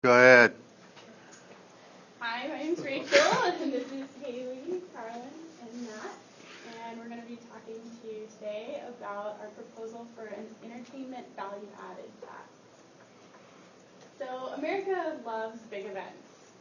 Go ahead. Hi, my name's Rachel, and this is Haley, Carlin, and Matt. And we're going to be talking to you today about our proposal for an entertainment value-added tax. So America loves big events.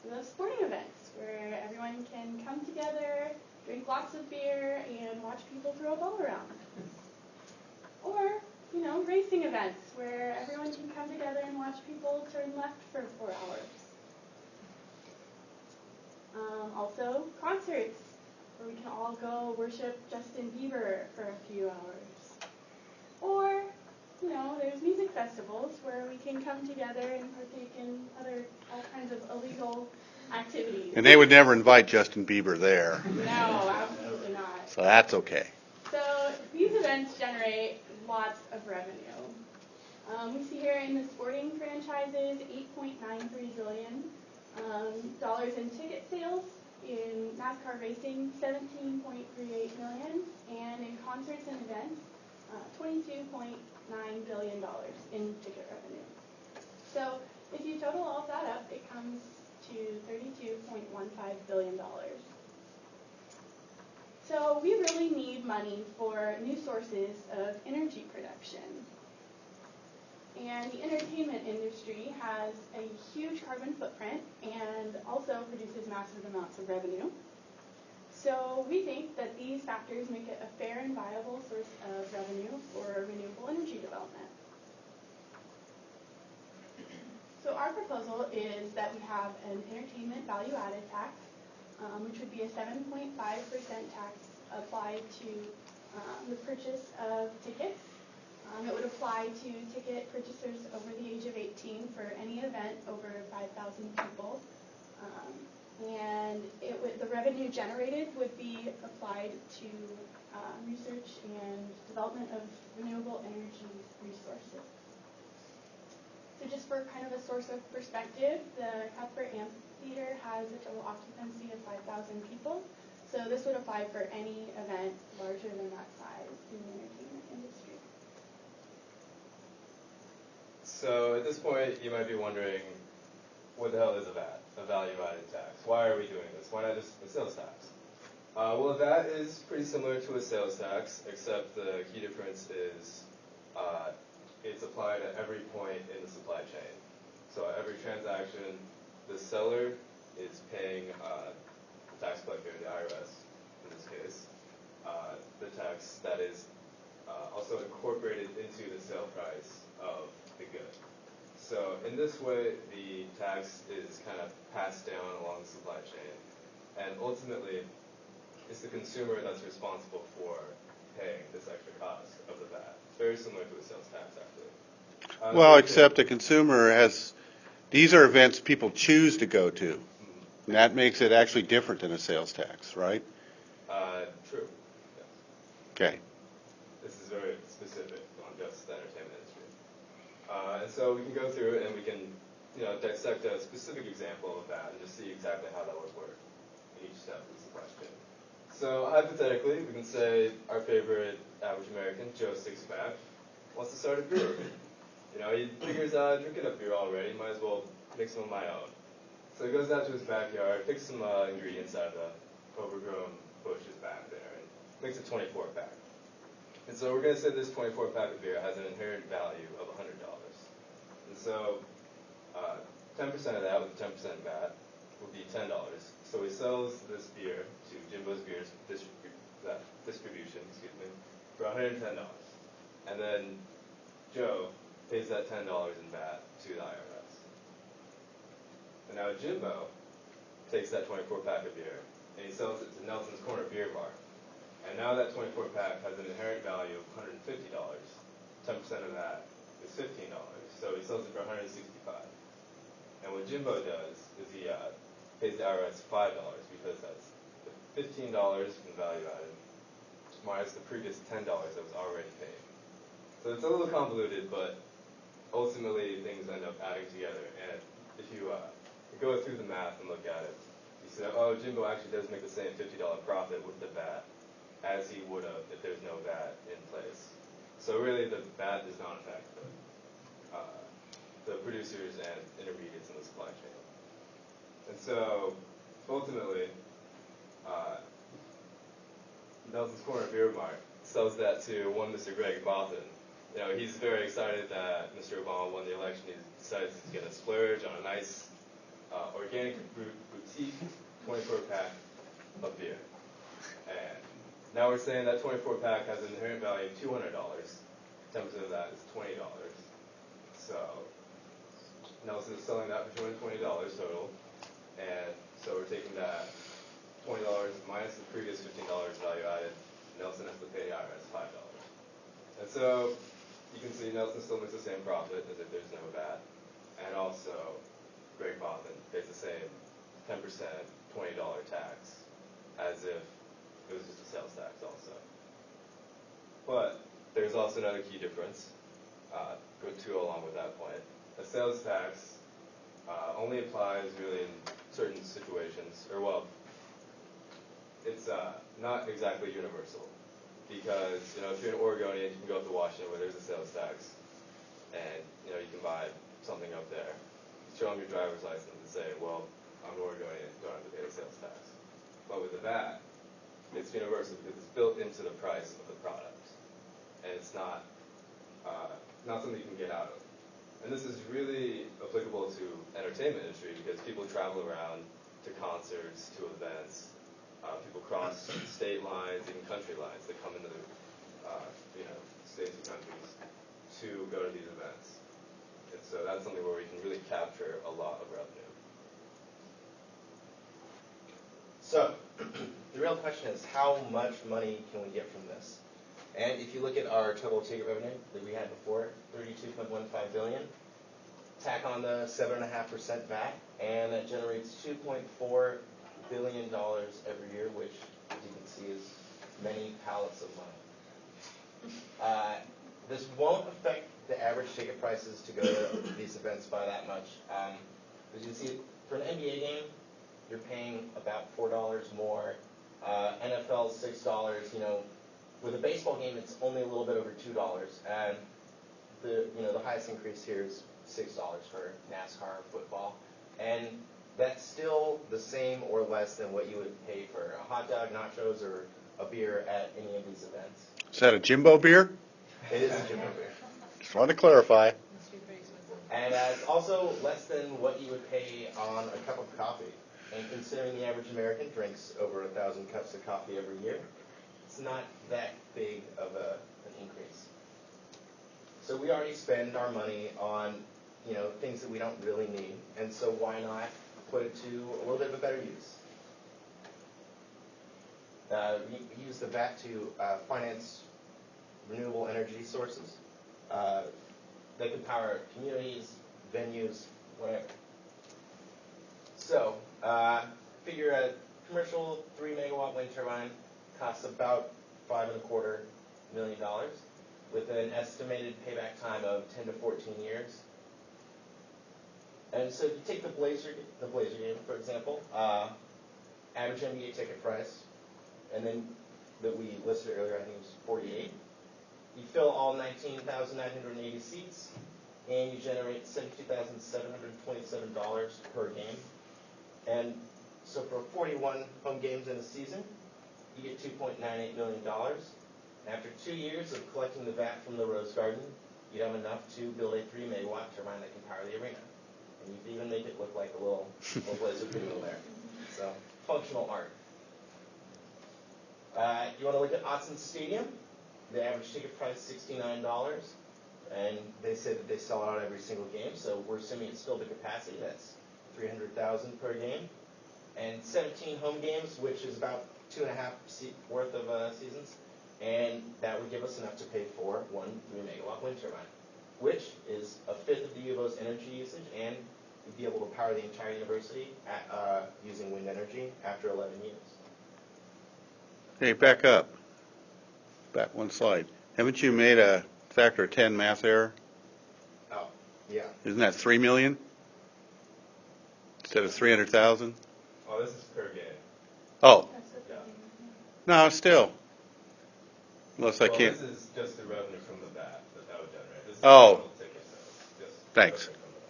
We love sporting events where everyone can come together, drink lots of beer, and watch people throw a ball around. Or, racing events where everyone can come together and watch people turn left for 4 hours. Also, concerts, where we can all go worship Justin Bieber for a few hours. Or, there's music festivals where we can come together and partake in all kinds of illegal activities. And they would never invite Justin Bieber there. No, absolutely not. So that's okay. So these events generate lots of revenue. We see here in the sporting franchises, $8.93 billion. Dollars in ticket sales, in NASCAR racing, $17.38 million, and in concerts and events, $22.9 billion in ticket revenue. So if you total all of that up, it comes to $32.15 billion. So we really need money for new sources of energy production. And the entertainment industry has a huge carbon footprint and also produces massive amounts of revenue. So we think that these factors make it a fair and viable source of revenue for renewable energy development. So our proposal is that we have an entertainment value-added tax, which would be a 7.5% tax applied to the purchase of tickets. It would apply to ticket purchasers over the age of 18 for any event over 5,000 people. And the revenue generated would be applied to research and development of renewable energy resources. So just for kind of a source of perspective, the Cuthbert Amphitheater has a total occupancy of 5,000 people. So this would apply for any event larger than that size in the entertainment industry. So at this point, you might be wondering, what the hell is a VAT, a value-added tax? Why are we doing this? Why not just a sales tax? Well, a VAT is pretty similar to a sales tax, except the key difference is it's applied at every point in the supply chain. So at every transaction, the seller is paying the tax collector, the IRS in this case, the tax that is also incorporated into the sale price of the good. So in this way, the tax is kind of passed down along the supply chain, and ultimately, it's the consumer that's responsible for paying this extra cost of the VAT. It's very similar to a sales tax, actually. Well, except the consumer these are events people choose to go to. And that makes it actually different than a sales tax, right? True. Yes. Okay. This is very specific on just the entertainment industry. And so we can go through it and we can, dissect a specific example of that and just see exactly how that would work in each step of the question. So hypothetically, we can say our favorite average American, Joe Sixpack, wants to start a brewery. He figures drinking a beer already, might as well make some of my own. So he goes out to his backyard, picks some ingredients out of the overgrown bushes back there, and makes a 24-pack. And so we're going to say this 24-pack of beer has an inherent value of $100. And so 10% of that with 10% VAT would be $10. So he sells this beer to Jimbo Beer's distribution, for $110. And then Joe pays that $10 in VAT to the IRS. And now Jimbo takes that 24-pack of beer and he sells it to Nelson's Corner Beer Bar. And now that 24-pack has an inherent value of $150. 10% of that is $15. So he sells it for $165. And what Jimbo does is he pays the IRS $5 because that's the $15 from value added minus the previous $10 that was already paid. So it's a little convoluted, but ultimately things end up adding together. And if you go through the math and look at it, you see that, Jimbo actually does make the same $50 profit with the VAT as he would have if there's no VAT in place. So really the VAT does not affect the producers and intermediates in the supply chain. And so, ultimately, Nelson's Corner Beer Mart sells that to one Mr. Greg Bothan. You know, he's very excited that Mr. Obama won the election. He decides he's going to splurge on a nice organic boutique 24-pack of beer. And now we're saying that 24-pack has an inherent value of $200. 10% of that is $20. So Nelson is selling that for $220 total. And so we're taking that $20 minus the previous $15 value added. Nelson has to pay the IRS $5. And so you can see Nelson still makes the same profit as if there's no VAT. And also, Greg Bothan pays the same 10%, $20 tax as if it was just a sales tax also. But there's also another key difference to go along with that point. A sales tax only applies really in certain situations, or well, it's not exactly universal. Because, you know, if you're an Oregonian, you can go up to Washington where there's a sales tax, and, you know, you can buy something up there. Show them your driver's license and say, well, I'm an Oregonian, don't have to pay the sales tax. But with the VAT, it's universal because it's built into the price of the product. And it's not something you can get out of. And this is really applicable to entertainment industry because people travel around to concerts, to events. People cross state lines, even country lines. They come into the states and countries to go to these events. And so that's something where we can really capture a lot of revenue. So the real question is, how much money can we get from this? And if you look at our total ticket revenue that we had before, $32.15 billion, tack on the 7.5% VAT, and that generates $2.4 billion every year, which, as you can see, is many pallets of money. This won't affect the average ticket prices to go to these events by that much. As you can see, for an NBA game, you're paying about $4 more. NFL $6. You know, with a baseball game, it's only a little bit over $2. And the highest increase here is $6 for NASCAR football, and that's still the same or less than what you would pay for a hot dog, nachos, or a beer at any of these events. Is that a Jimbo Beer? It is a Jimbo Beer. Just wanted to clarify. And it's also less than what you would pay on a cup of coffee. And considering the average American drinks over 1,000 cups of coffee every year, it's not that big of an increase. So we already spend our money on, things that we don't really need, and so why not put it to a little bit of a better use? We use the VAT to finance renewable energy sources that can power communities, venues, whatever. So, figure a commercial 3 megawatt wind turbine costs about $5.25 million with an estimated payback time of 10 to 14 years. And so if you take the Blazer game, for example, average NBA ticket price, and then that we listed earlier, I think it was $48. You fill all 19,980 seats, and you generate $72,727 per game. And so for 41 home games in a season, you get $2.98 million. After 2 years of collecting the VAT from the Rose Garden, you'd have enough to build a 3 megawatt turbine that can power the arena. And you can even make it look like a little Blazer video there. So, functional art. You want to look at Autzen Stadium? The average ticket price $69, and they say that they sell out every single game, so we're assuming it's still the capacity. That's $300,000 per game. And 17 home games, which is about 2.5 worth of seasons, and that would give us enough to pay for one 3 megawatt wind turbine, which is a fifth of the U of O's energy usage, and we'd be able to power the entire university using wind energy after 11 years. Hey, back up. Back one slide. Haven't you made a factor of 10 math error? Oh, yeah. Isn't that 3 million instead of 300,000? Oh, this is per game. Oh, Yeah. no, still. Unless I can't. This is just the revenue from the VAT that would generate. This is Oh. the ticket sales. Just Thanks. revenue from the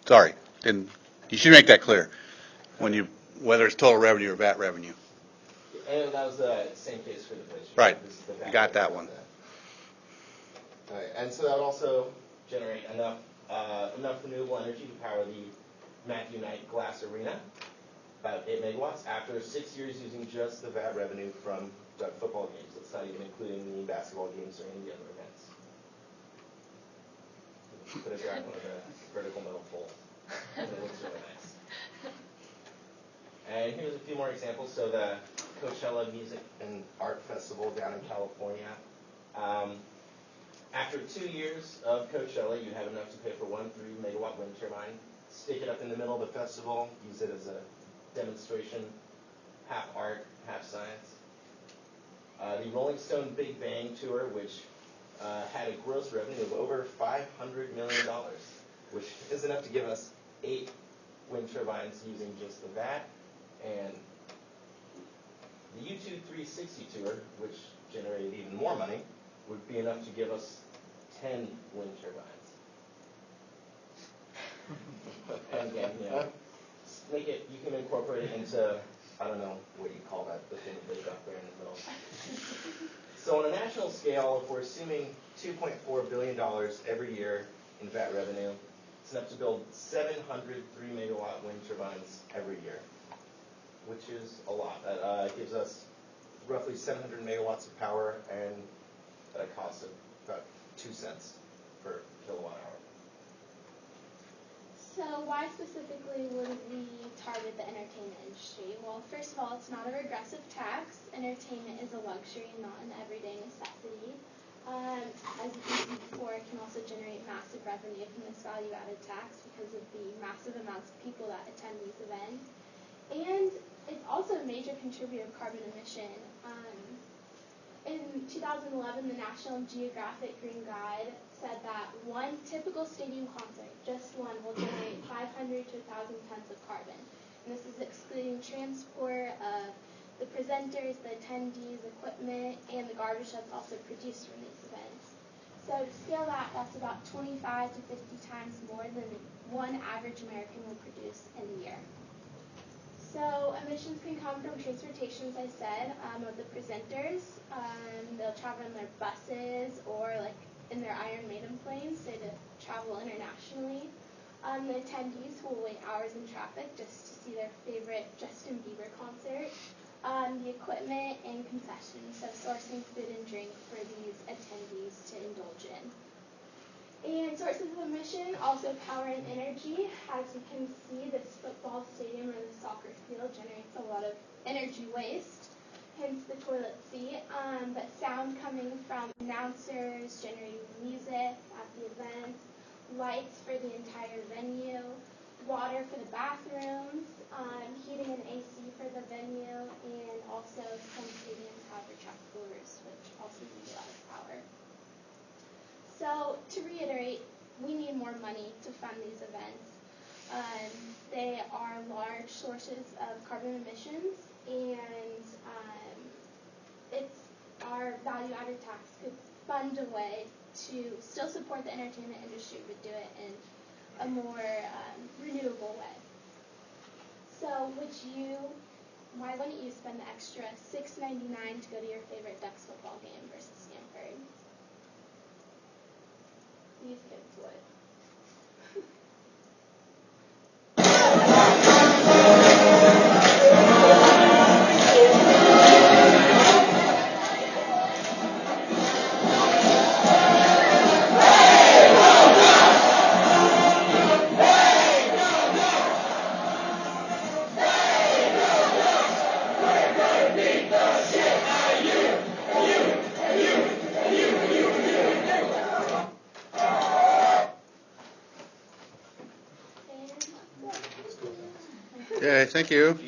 Sorry, didn't, you should make that clear, when you, whether it's total revenue or VAT revenue. And that was the same case for the bridge. Right. This is the You got that one. All right, and so that would also generate enough renewable energy to power the Matthew Knight Glass Arena, about 8 megawatts, after 6 years using just the VAT revenue from Duck football games. That's not even including the basketball games or any of the other events. Put it back on the vertical metal pole. And it looks really nice. And here's a few more examples. So the Coachella Music and Art Festival down in California. After 2 years of Coachella, you have enough to pay for one 3-megawatt wind turbine, stick it up in the middle of the festival, use it as a demonstration, half art, half science. The Rolling Stone Big Bang Tour, which had a gross revenue of over $500 million, which is enough to give us 8 wind turbines using just the VAT. And the U2 360 Tour, which generated even more money, would be enough to give us 10 wind turbines. And again, make it, you can incorporate it into, I don't know what you call that, the thing that they've got there in the middle. So on a national scale, if we're assuming $2.4 billion every year in VAT revenue, it's enough to build 700 3-megawatt wind turbines every year, which is a lot. That gives us roughly 700 megawatts of power and at a cost of about 2 cents per kilowatt hour. So why specifically would we target the entertainment industry? Well, first of all, it's not a regressive tax. Entertainment is a luxury, not an everyday necessity. As you can see before, it can also generate massive revenue from this value-added tax because of the massive amounts of people that attend these events. And it's also a major contributor of carbon emission. In 2011, the National Geographic Green Guide said that one typical stadium concert, just one, will generate 500 to 1,000 tons of carbon. And this is excluding transport of the presenters, the attendees, equipment, and the garbage that's also produced from these events. So to scale that, that's about 25 to 50 times more than one average American will produce in a year. So emissions can come from transportation, as I said, of the presenters. They'll travel in their buses or like in their Iron Maiden planes, so to travel internationally. The attendees who will wait hours in traffic just to see their favorite Justin Bieber concert. The equipment and concessions, so sourcing food and drink for these attendees to indulge in. And sources of emission, also power and energy. As you can see, this football stadium or the soccer field generates a lot of energy waste, hence the toilet seat. But sound coming from announcers, generating music at the event, lights for the entire venue, water for the bathrooms, heating and AC for the venue, and also some stadiums have retract coolers, which also use a lot of power. So to reiterate, we need more money to fund these events. They are large sources of carbon emissions, and our value-added tax could fund a way to still support the entertainment industry, but do it in a more renewable way. So why wouldn't you spend the extra $6.99 to go to your favorite Ducks football game versus Stanford? These kids would. Okay, thank you.